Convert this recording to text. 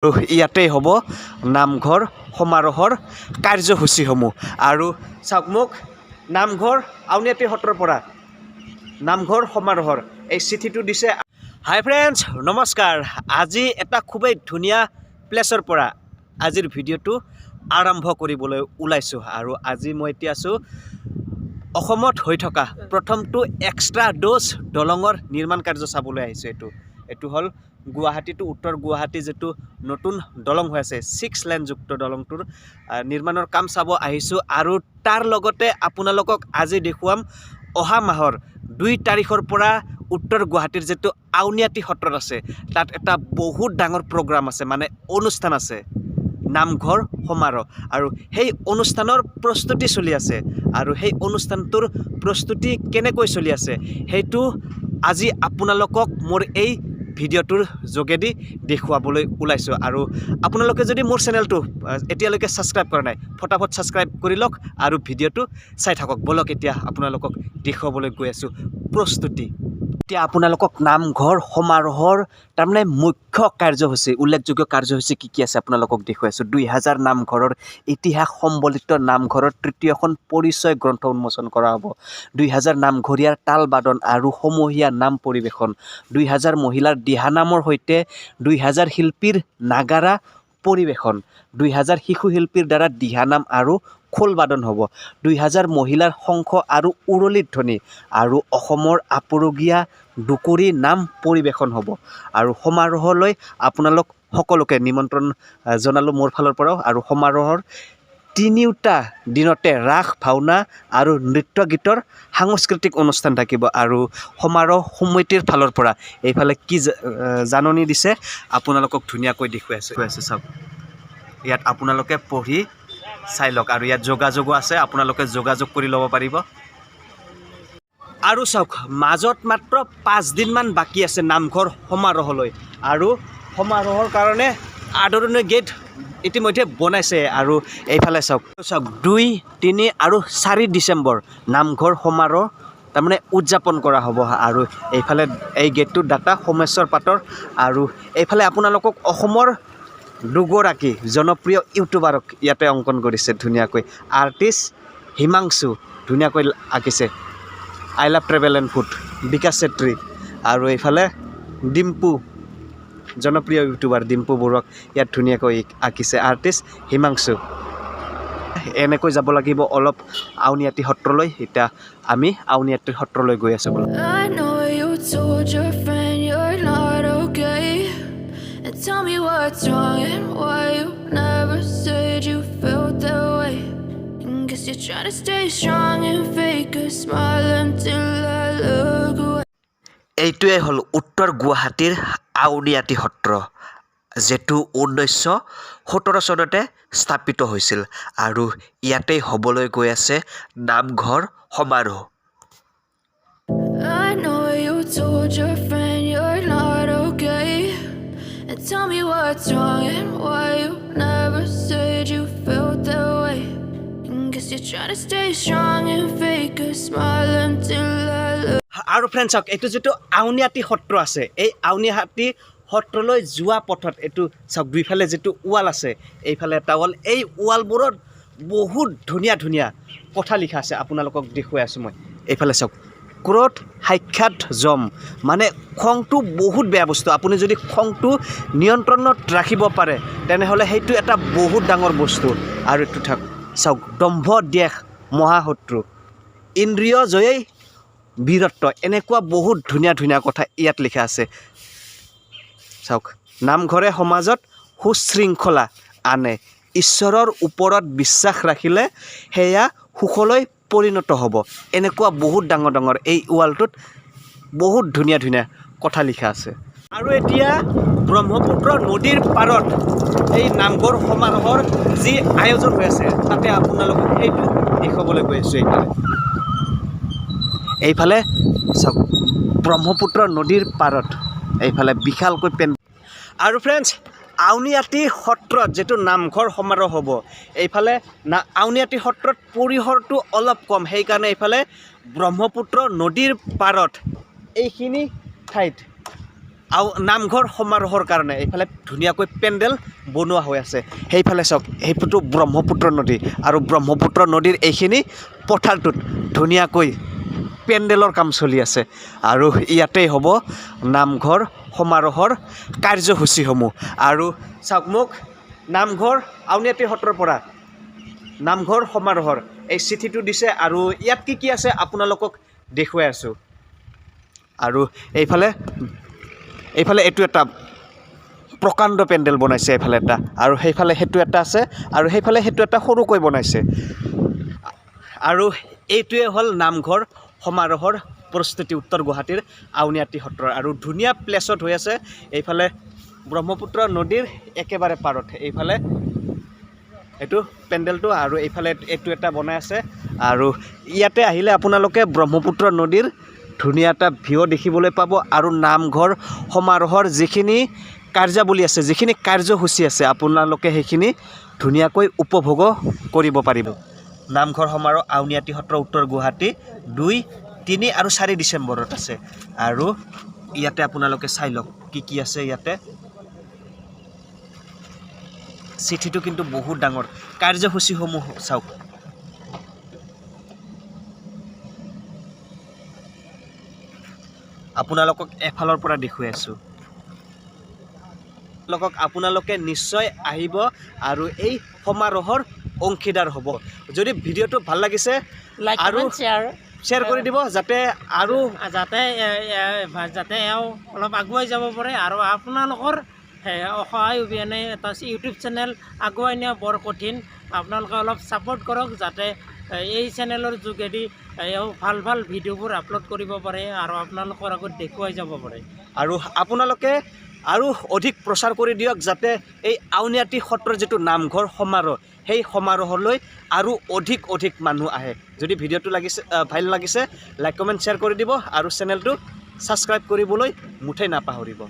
ইয়াতে হ'ব নামঘৰ সমাৰোহৰ কাৰ্যসূচীসমূহ। আৰু চাওক মোক নামঘৰ আউনীআটী সত্ৰৰ পৰা নামঘৰ সমাৰোহৰ এই চিঠিটো দিছে। হাই ফ্ৰেণ্ডছ, নমস্কাৰ। আজি এটা খুবেই ধুনীয়া প্লেচৰ পৰা আজিৰ ভিডিঅ'টো আৰম্ভ কৰিবলৈ ওলাইছোঁ। আৰু আজি মই এতিয়া আছোঁ অসমত হৈ থকা প্ৰথমটো এক্সট্ৰা ড'জ দলঙৰ নিৰ্মাণ কাৰ্য চাবলৈ আহিছোঁ। এইটো হ'ল গুৱাহাটী টু উত্তৰ গুৱাহাটী যিটো নতুন দলং হৈ আছে 6 লেনযুক্ত দলংটোৰ নিৰ্মাণৰ কাম চাব আহিছোঁ। আৰু তাৰ লগতে আপোনালোকক আজি দেখুৱাম অহা মাহৰ 2 তাৰিখৰ পৰা উত্তৰ গুৱাহাটীৰ যিটো আউনীআটী সত্ৰত আছে তাত এটা বহুত ডাঙৰ প্ৰগ্ৰাম আছে, মানে অনুষ্ঠান আছে, নামঘৰ সমাৰোহ। আৰু সেই অনুষ্ঠানৰ প্ৰস্তুতি চলি আছে। আৰু সেই অনুষ্ঠানটোৰ প্ৰস্তুতি কেনেকৈ চলি আছে সেইটো আজি আপোনালোকক মোৰ এই ভিডিঅ'টোৰ যোগেদি দেখুৱাবলৈ ওলাইছোঁ। আৰু আপোনালোকে যদি মোৰ চেনেলটো এতিয়ালৈকে ছাবস্ক্ৰাইব কৰা নাই, ফটাফট ছাবস্ক্ৰাইব কৰি লওক আৰু ভিডিঅ'টো চাই থাকক। বলক এতিয়া আপোনালোকক দেখুৱাবলৈ গৈ আছোঁ প্ৰস্তুতি। এতিয়া আপোনালোকক নামঘৰ সমাৰোহৰ তাৰমানে মুখ্য কাৰ্যসূচী, উল্লেখযোগ্য কাৰ্যসূচী কি আছে আপোনালোকক দেখুৱাইছোঁ। 2000 নামঘৰৰ ইতিহাস সম্বলিত নামঘৰৰ তৃতীয়খন পৰিচয় গ্ৰন্থ উন্মোচন কৰা হ'ব। 2000 নামঘৰীয়াৰ তাল বাদন আৰু সমূহীয়া নাম পৰিৱেশন। 2000 মহিলাৰ দিহানামৰ সৈতে 2000 শিল্পীৰ নাগাৰা পৰিৱেশন। 2000 শিশু শিল্পীৰ দ্বাৰা দিহানাম আৰু খোল বাদন হ'ব। 2000 মহিলাৰ শংখ আৰু উৰুলিৰ ধ্বনি আৰু অসমৰ আপুৰুগীয়া দুকুৰি নাম পৰিৱেশন হ'ব। আৰু সমাৰোহলৈ আপোনালোক সকলোকে নিমন্ত্ৰণ জনালোঁ মোৰ ফালৰ পৰাও। আৰু সমাৰোহৰ 3টা দিনতে ৰাস, ভাওনা আৰু নৃত্য গীতৰ সাংস্কৃতিক অনুষ্ঠান থাকিব। আৰু সমাৰোহ সমিতিৰ ফালৰ পৰা এইফালে কি জাননী দিছে আপোনালোকক ধুনীয়াকৈ দেখুৱাই আছোঁ। চাওক, ইয়াত আপোনালোকে পঢ়ি চাই লওক। আৰু ইয়াত যোগাযোগো আছে, আপোনালোকে যোগাযোগ কৰি ল'ব পাৰিব। আৰু চাওক, মাজত মাত্ৰ 5 দিনমান বাকী আছে নামঘৰ সমাৰোহলৈ। আৰু সমাৰোহৰ কাৰণে আদৰণি গেট ইতিমধ্যে বনাইছে। আৰু এইফালে চাওক 2, 3 আৰু 4 ডিচেম্বৰ নামঘৰ সমাৰোহ তাৰমানে উদযাপন কৰা হ'ব। আৰু এইফালে এই গেটটোৰ ডাটা সোমেশ্বৰ পাটৰ। আৰু এইফালে আপোনালোকক অসমৰ 2গৰাকী জনপ্ৰিয় ইউটিউবাৰক ইয়াতে অংকন কৰিছে ধুনীয়াকৈ। আৰ্টিষ্ট হিমাংশু ধুনীয়াকৈ আঁকিছে। I love travel and food Bikash Chetri. আৰু এইফালে ডিম্পু, জনপ্ৰিয় ইউটিউবাৰ ডিম্পু বৰুৱাক ইয়াত ধুনীয়াকৈ আঁকিছে আৰ্টিষ্ট হিমাংশু। এনেকৈ যাব লাগিব অলপ আউনীআটী সত্ৰলৈ। এতিয়া আমি আউনীআটী সত্ৰলৈ গৈ আছোঁ। Tell me what's wrong and why you never said you felt that way. Guess you're trying to stay strong and fake a smile until I look away. এইটোৱে হ'ল উত্তৰ গুৱাহাটীৰ আউনীআটী সত্ৰ, যিটো 1917 চনতে স্থাপিত হৈছিল। আৰু ইয়াতেই হ'বলৈ গৈ আছে নামঘৰ সমাৰোহ। I know you told your friend you're not okay. Tell me what's wrong and why you never said you felt that way. Guess you're trying to stay strong and fake a smile until I look. আৰু friends, চাওক, এইটো যিটো আউনীআটী সত্ৰ আছে, এই আউনীআটী সত্ৰলৈ যোৱা পথত এইটো চাওক দুইফালে যিটো ৱাল আছে, এইফালে এটা ৱাল, এই ৱালবোৰত বহুত ধুনীয়া ধুনীয়া কথা লিখা আছে। আপোনালোকক দেখুৱাই আছোঁ মই। এইফালে চাওক, ক্ৰোধ সাক্ষাৎ যম, মানে খংটো বহুত বেয়া বস্তু। আপুনি যদি খংটো নিয়ন্ত্ৰণত ৰাখিব পাৰে তেনেহ'লে সেইটো এটা বহুত ডাঙৰ বস্তু। আৰু এইটো চাওক, দম্ভ দেশ মহাশত্ৰু, ইন্দ্ৰিয় জয়েই বীৰত্ব, এনেকুৱা বহুত ধুনীয়া ধুনীয়া কথা ইয়াত লিখা আছে। চাওক, নামঘৰে সমাজত সুশৃংখলা আনে, ঈশ্বৰৰ ওপৰত বিশ্বাস ৰাখিলে সেয়া সুখলৈ পৰিণত হ'ব। এনেকুৱা বহুত ডাঙৰ ডাঙৰ এই ৱালটোত বহুত ধুনীয়া ধুনীয়া কথা লিখা আছে। আৰু এতিয়া ব্ৰহ্মপুত্ৰ নদীৰ পাৰত এই নামঘৰ সমাৰোহৰ যি আয়োজন হৈ আছে তাতে আপোনালোকক সেইটো দেখুৱাবলৈ গৈ আছোঁ। এইফালে চাওক, ব্ৰহ্মপুত্ৰ নদীৰ পাৰত এইফালে বিশালকৈ আৰু ফ্ৰেণ্ডছ, আউনীআটী সত্ৰত যিটো নামঘৰ সমাৰোহ হ'ব, এইফালে আউনীআটী সত্ৰত পৰিসৰটো অলপ কম, সেইকাৰণে এইফালে ব্ৰহ্মপুত্ৰ নদীৰ পাৰত এইখিনি ঠাইত নামঘৰ সমাৰোহৰ কাৰণে এইফালে ধুনীয়াকৈ পেণ্ডেল বনোৱা হৈ আছে সেইফালে চাওক সেইটো ব্ৰহ্মপুত্ৰ নদী আৰু ব্ৰহ্মপুত্ৰ নদীৰ এইখিনি পথাৰটোত ধুনীয়াকৈ পেণ্ডেলৰ কাম চলি আছে আৰু ইয়াতেই হ'ব নামঘৰ সমাৰোহৰ কাৰ্যসূচীসমূহ আৰু চাওক মোক নামঘৰ আউনীআটী সত্ৰৰ পৰা নামঘৰ সমাৰোহৰ এই চিঠিটো দিছে আৰু ইয়াত কি আছে আপোনালোকক দেখুৱাই আছোঁ আৰু এইফালে এইটো এটা প্ৰকাণ্ড পেণ্ডেল বনাইছে এইফালে এটা আৰু সেইফালে সেইটো এটা আছে আৰু সেইফালে সেইটো এটা সৰুকৈ বনাইছে আৰু এইটোৱে হ'ল নামঘৰ সমাৰোহৰ প্ৰস্তুতি উত্তৰ গুৱাহাটীৰ আউনীআটী সত্ৰৰ আৰু ধুনীয়া প্লেচত হৈ আছে এইফালে ব্ৰহ্মপুত্ৰ নদীৰ একেবাৰে পাৰত এইফালে এইটো পেণ্ডেলটো আৰু এইফালে এইটো এটা বনাই আছে আৰু ইয়াতে আহিলে আপোনালোকে ব্ৰহ্মপুত্ৰ নদীৰ ধুনীয়া এটা ভিউ দেখিবলৈ পাব আৰু নামঘৰ সমাৰোহৰ যিখিনি কাৰ্যাৱলী আছে যিখিনি কাৰ্যসূচী আছে আপোনালোকে সেইখিনি ধুনীয়াকৈ উপভোগ কৰিব পাৰিব নামঘৰ সমাৰোহ আউনীআটী সত্ৰ উত্তৰ গুৱাহাটী 2, 3 আৰু 4 ডিচেম্বৰত আছে আৰু ইয়াতে আপোনালোকে চাই লওক কি আছে ইয়াতে চিঠিটো কিন্তু বহুত ডাঙৰ কাৰ্যসূচীসমূহ চাওক আপোনালোকক এফালৰ পৰা দেখুৱাই আছোঁ আপোনালোকে নিশ্চয় আহিব আৰু এই সমাৰোহৰ অংশীদাৰ হ'ব যদি ভিডিঅ'টো ভাল লাগিছে আৰু শ্বেয়াৰ কৰি দিব যাতে অলপ আগুৱাই যাব পাৰে আৰু আপোনালোকৰ সহায় অবিহনে এটা ইউটিউব চেনেল আগুৱাই নিয়া বৰ কঠিন আপোনালোকে অলপ ছাপোৰ্ট কৰক যাতে এই চেনেলৰ যোগেদি ভাল ভিডিঅ'বোৰ আপলোড কৰিব পাৰে আৰু আপোনালোকৰ আগত দেখুৱাই যাব পাৰে আৰু আপোনালোকে আৰু অধিক প্ৰচাৰ কৰি দিয়ক যাতে এই আউনীআটী সত্ৰৰ যিটো নামঘৰ সমাৰোহ সেই সমাৰোহলৈ আৰু অধিক মানুহ আহে যদি ভিডিঅ'টো ভাল লাগিছে লাইক কমেণ্ট শ্বেয়াৰ কৰি দিব আৰু চেনেলটো ছাবস্ক্ৰাইব কৰিবলৈ মুঠেই নাপাহৰিব